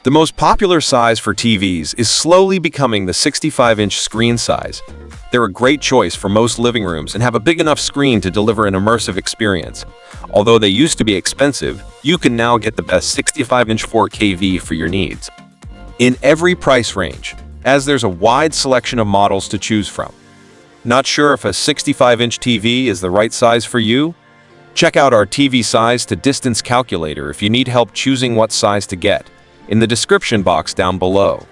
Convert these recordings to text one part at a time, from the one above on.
The most popular size for TVs is slowly becoming the 65-inch screen size. They're a great choice for most living rooms and have a big enough screen to deliver an immersive experience. Although they used to be expensive, you can now get the best 65-inch 4K TV for your needs. In every price range, as there's a wide selection of models to choose from. Not sure if a 65-inch TV is the right size for you? Check out our TV size to distance calculator if you need help choosing what size to get, in the description box down below.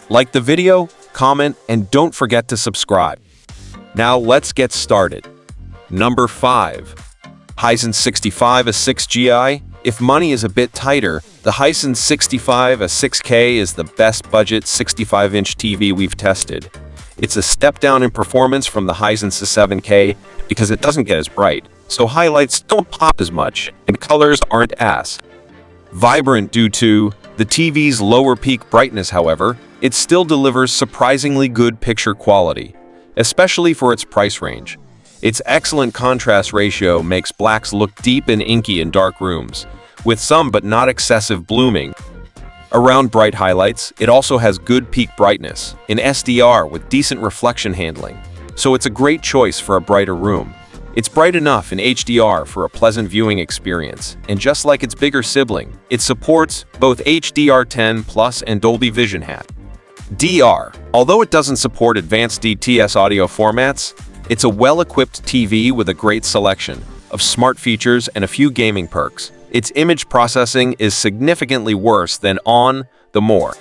Like the video, comment, and don't forget to subscribe. Now let's get started. Number 5. Hisense 65 A6Gi. If money is a bit tighter, the Hisense 65 A6K is the best budget 65-inch TV we've tested. It's a step down in performance from the Hisense A7K because it doesn't get as bright, so highlights don't pop as much, and colors aren't as vibrant due to the TV's lower peak brightness. However, it still delivers surprisingly good picture quality, especially for its price range. Its excellent contrast ratio makes blacks look deep and inky in dark rooms, with some but not excessive blooming around bright highlights. It also has good peak brightness in SDR with decent reflection handling, so it's a great choice for a brighter room. It's bright enough in HDR for a pleasant viewing experience, and just like its bigger sibling, it supports both HDR10 Plus and Dolby Vision HDR. Although it doesn't support advanced DTS audio formats, it's a well-equipped TV with a great selection of smart features and a few gaming perks. Its image processing is significantly worse than on the more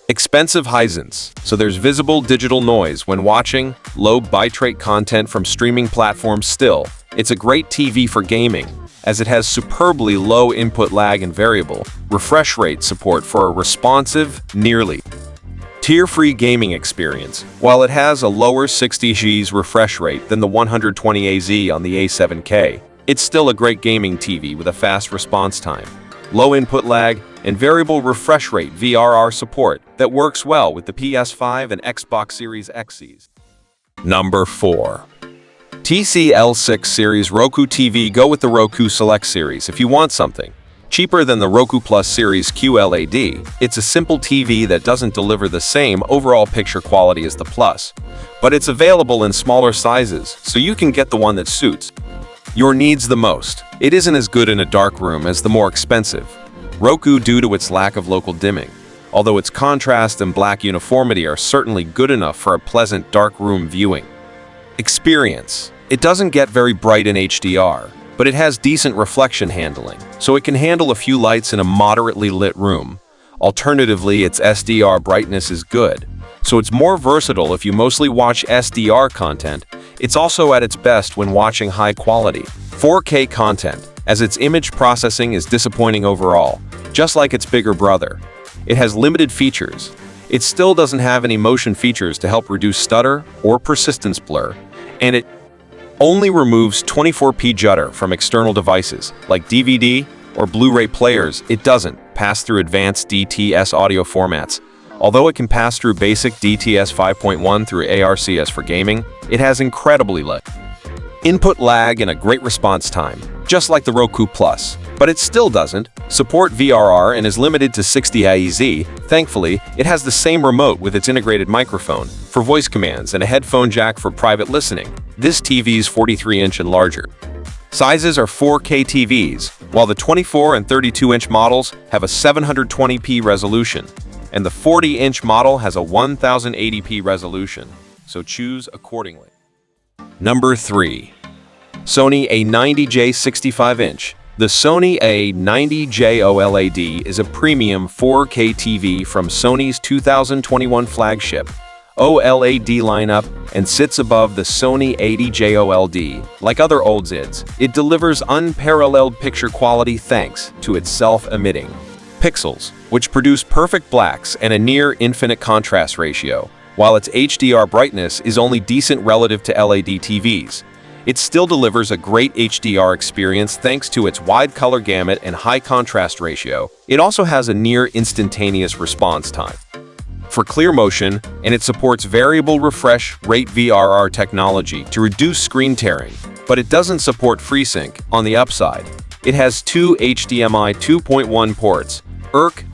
expensive Hisense, so there's visible digital noise when watching low bitrate content from streaming platforms. Still, it's a great TV for gaming, as it has superbly low input lag and variable refresh rate support for a responsive, nearly tear-free gaming experience. While it has a lower 60 Hz refresh rate than the 120 AZ on the A7K, it's still a great gaming TV with a fast response time, low input lag, and variable refresh rate VRR support that works well with the PS5 and Xbox Series X's. Number 4. TCL6 Series Roku TV. Go with the Roku Select Series if you want something cheaper than the Roku Plus Series QLED. It's a simple TV that doesn't deliver the same overall picture quality as the Plus, but it's available in smaller sizes, so you can get the one that suits your needs the most. It isn't as good in a dark room as the more expensive Roku due to its lack of local dimming, although its contrast and black uniformity are certainly good enough for a pleasant dark room viewing experience. It doesn't get very bright in HDR, but it has decent reflection handling, so it can handle a few lights in a moderately lit room. Alternatively, its SDR brightness is good, so it's more versatile if you mostly watch SDR content. It's also at its best when watching high-quality 4K content, as its image processing is disappointing overall, just like its bigger brother. It has limited features. It still doesn't have any motion features to help reduce stutter or persistence blur, and it only removes 24p judder from external devices like DVD or Blu-ray players. It doesn't pass through advanced DTS audio formats. Although it can pass through basic DTS 5.1 through ARCS for gaming, it has incredibly low input lag and a great response time, just like the Roku Plus, but it still doesn't support VRR and is limited to 60 Hz. Thankfully, it has the same remote with its integrated microphone for voice commands and a headphone jack for private listening. This TV's 43-inch and larger sizes are 4K TVs, while the 24 and 32-inch models have a 720p resolution, and the 40-inch model has a 1080p resolution, so choose accordingly. Number 3. Sony A90J 65-inch. The Sony A90J OLED is a premium 4K TV from Sony's 2021 flagship OLED lineup and sits above the Sony A90J OLED. Like other OLEDs, it delivers unparalleled picture quality thanks to its self-emitting pixels, which produce perfect blacks and a near-infinite contrast ratio. While its HDR brightness is only decent relative to LED TVs, it still delivers a great HDR experience thanks to its wide color gamut and high contrast ratio. It also has a near-instantaneous response time for clear motion, and it supports variable refresh rate VRR technology to reduce screen tearing, but it doesn't support FreeSync. On the upside, it has two HDMI 2.1 ports,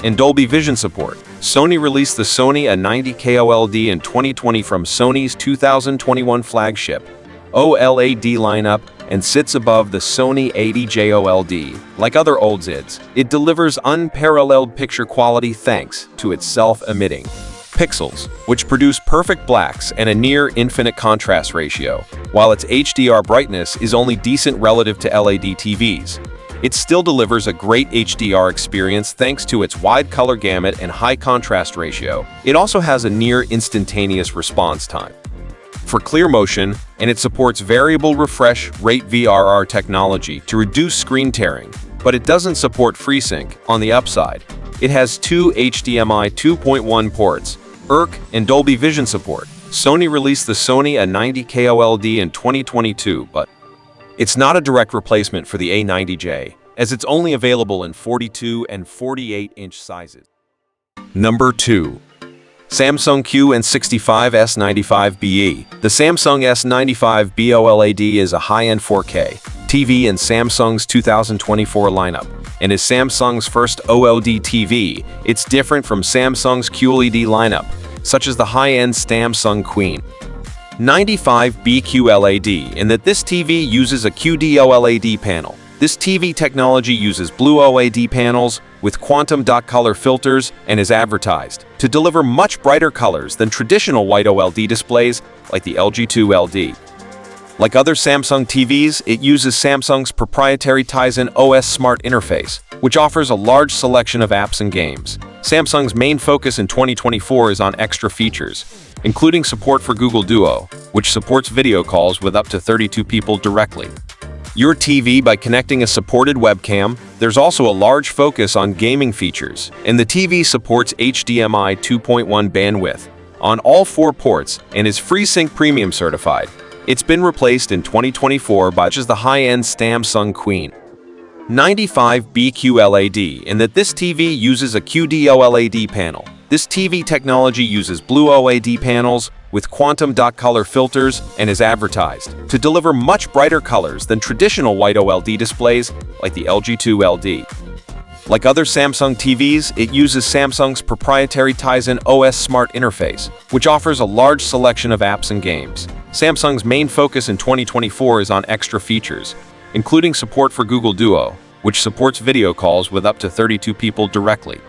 and Dolby Vision support. Sony released the Sony A90K OLED in 2020 from Sony's 2021 flagship OLED lineup and sits above the Sony 80J OLED. Like other OLEDs, it delivers unparalleled picture quality thanks to its self-emitting pixels, which produce perfect blacks and a near-infinite contrast ratio, while its HDR brightness is only decent relative to LED TVs. It still delivers a great HDR experience thanks to its wide color gamut and high contrast ratio. It also has a near-instantaneous response time for clear motion, and it supports variable refresh rate VRR technology to reduce screen tearing, but it doesn't support FreeSync. On the upside, it has two HDMI 2.1 ports, and Dolby Vision support. Sony released the Sony A90K OLED in 2022, but it's not a direct replacement for the A90J, as it's only available in 42 and 48-inch sizes. Number 2. Samsung QN65S95BE. The Samsung S95B OLED is a high-end 4K TV in Samsung's 2024 lineup, and is Samsung's first OLED TV. It's different from Samsung's QLED lineup, such as the high-end Samsung Queen 95B QLED, in that this TV uses a QD OLED panel. This TV technology uses blue OLED panels with quantum dot color filters and is advertised to deliver much brighter colors than traditional white OLED displays like the LG 2LD. Like other Samsung TVs, it uses Samsung's proprietary Tizen OS Smart interface, which offers a large selection of apps and games. Samsung's main focus in 2024 is on extra features, including support for Google Duo, which supports video calls with up to 32 people directly. Your TV by connecting a supported webcam. There's also a large focus on gaming features, and the TV supports HDMI 2.1 bandwidth on all 4 ports and is FreeSync Premium certified. It's been replaced in 2024 by the high-end Samsung Queen 95B QLED, in that this TV uses a QD OLED panel. This TV technology uses blue OLED panels with quantum dot color filters and is advertised to deliver much brighter colors than traditional white OLED displays like the LG 2LD. Like other Samsung TVs, it uses Samsung's proprietary Tizen OS Smart interface, which offers a large selection of apps and games. Samsung's main focus in 2024 is on extra features, including support for Google Duo, which supports video calls with up to 32 people directly.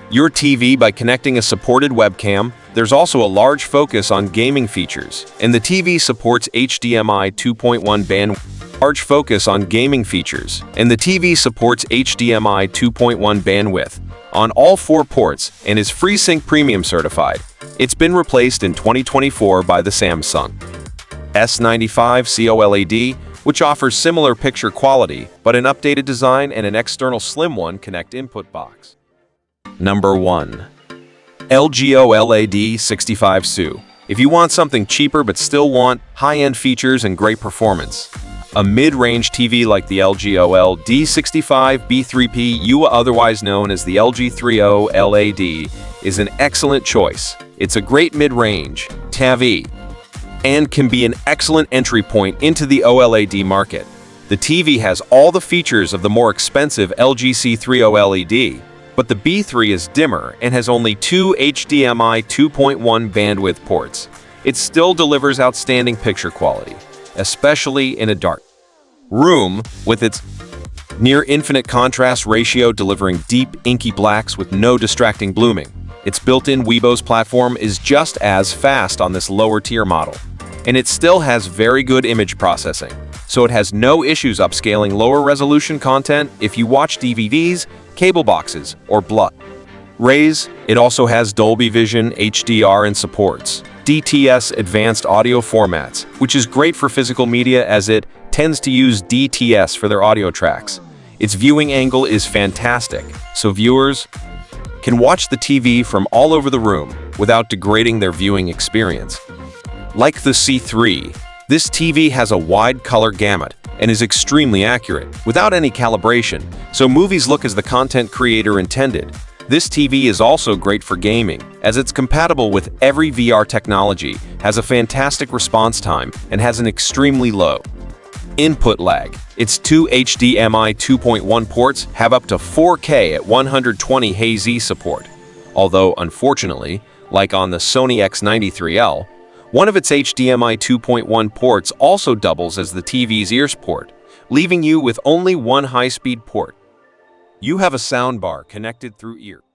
Your TV by connecting a supported webcam. There's also a large focus on gaming features, and the TV supports HDMI 2.1 bandwidth. Large focus on gaming features, and the TV supports HDMI 2.1 bandwidth on all 4 ports and is FreeSync Premium certified. It's been replaced in 2024 by the Samsung S95C OLED, which offers similar picture quality, but an updated design and an external slim one connect input box. Number 1. LG OLED 65 SU. If you want something cheaper but still want high-end features and great performance, a mid-range TV like the LG OLED 65 B3P, otherwise known as the LG 30 LED, is an excellent choice. It's a great mid-range TV and can be an excellent entry point into the OLED market. The TV has all the features of the more expensive LG C30 OLED, but the B3 is dimmer and has only 2 HDMI 2.1 bandwidth ports. It still delivers outstanding picture quality, especially in a dark room, with its near-infinite contrast ratio delivering deep, inky blacks with no distracting blooming. Its built-in Weibo's platform is just as fast on this lower-tier model, and it still has very good image processing, so it has no issues upscaling lower-resolution content if you watch DVDs, cable boxes, or Blu-rays. It also has Dolby Vision, HDR, and supports DTS advanced audio formats, which is great for physical media as it tends to use DTS for their audio tracks. Its viewing angle is fantastic, so viewers can watch the TV from all over the room without degrading their viewing experience. Like the C3, this TV has a wide color gamut and is extremely accurate, without any calibration, so movies look as the content creator intended. This TV is also great for gaming, as it's compatible with every VR technology, has a fantastic response time, and has an extremely low Input lag. Its two HDMI 2.1 ports have up to 4K at 120 Hz support. Although, unfortunately, like on the Sony X93L, one of its HDMI 2.1 ports also doubles as the TV's ears port, leaving you with only one high-speed port. You have a soundbar connected through ear.